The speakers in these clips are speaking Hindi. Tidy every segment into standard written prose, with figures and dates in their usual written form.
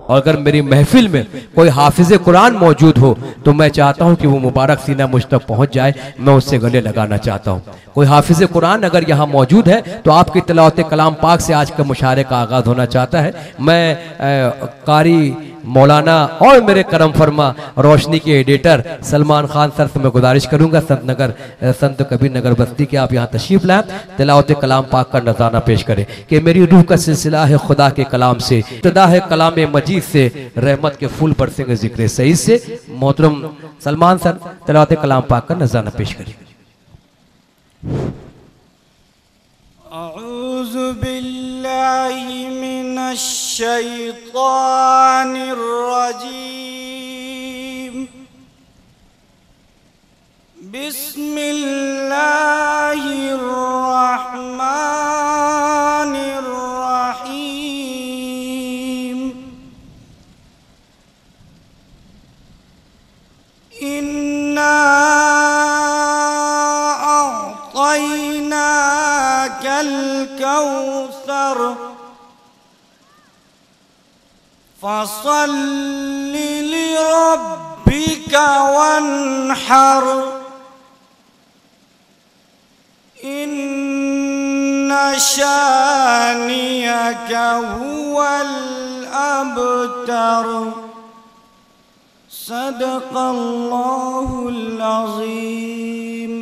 और अगर मेरी महफिल में कोई हाफिज कुरान मौजूद हो तो मैं चाहता हूं कि वो मुबारक सीना मुझ तक पहुंच जाए, मैं उससे गले लगाना चाहता हूं। कोई हाफिज कुरान अगर यहाँ मौजूद है तो आपकी तिलावत कलाम पाक से आज का मुशारे का आगाज होना चाहता है। मैं कारी मौलाना और मेरे करम फरमा रोशनी के एडिटर सलमान खान सर से मैं गुजारिश करूंगा संत कबीर नगर बस्ती के आप यहाँ तशरीफ लाएं, तिलावत कलाम पाक का नज़ारा पेश करें कि मेरी रूह का सिलसिला है खुदा के कलाम से, इब्तिदा है कलाम मजीद से, रहमत के फूल बरसेंगे जिक्र सईद से। मोहतरम सलमान सर तिलावत कलाम पाक का नज़ारा पेश करें। अऊज़ु बिल्लाहि मिनश शैतानिर रजीम, बिस्मिल्लाहिर रहमानिर रहीम। इन्ना अअतैनाकल कौसर फसल्लि लिरब्बिका वन्हर, इन्ना शानियका हुवल अबतर। सदक़ल्लाहुल अज़ीम।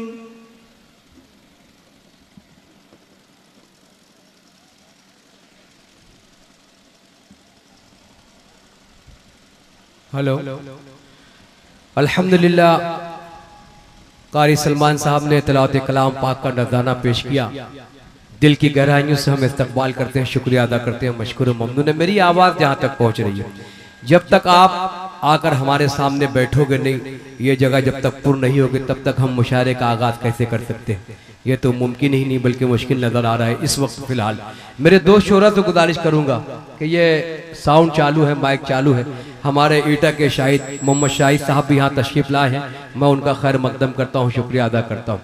हेलो, अल्हम्दुलिल्लाह कारी सलमान साहब ने तिलावत कलाम पाक का नज़ारा पेश किया। दिल की गहराइयों से हम इस्तकबाल करते हैं, शुक्रिया अदा करते हैं, मशकूर ममनून है। मेरी आवाज़ जहाँ तक पहुँच रही है, जब तक आप आकर हमारे सामने बैठोगे नहीं, ये जगह जब तक पुर नहीं होगी, तब तक हम मुशायरे का आगाज़ कैसे कर सकते हैं? ये तो मुमकिन ही नहीं बल्कि मुश्किल नज़र आ रहा है इस वक्त फ़िलहाल। मेरे दोस्त शोहरा से गुजारिश करूँगा कि ये साउंड चालू है, माइक चालू है। हमारे ईटा के शाहिद मोहम्मद शाहिद साहब भी यहाँ तशरीफ़ लाए हैं, मैं उनका खैर मकदम करता हूँ, शुक्रिया अदा करता हूँ।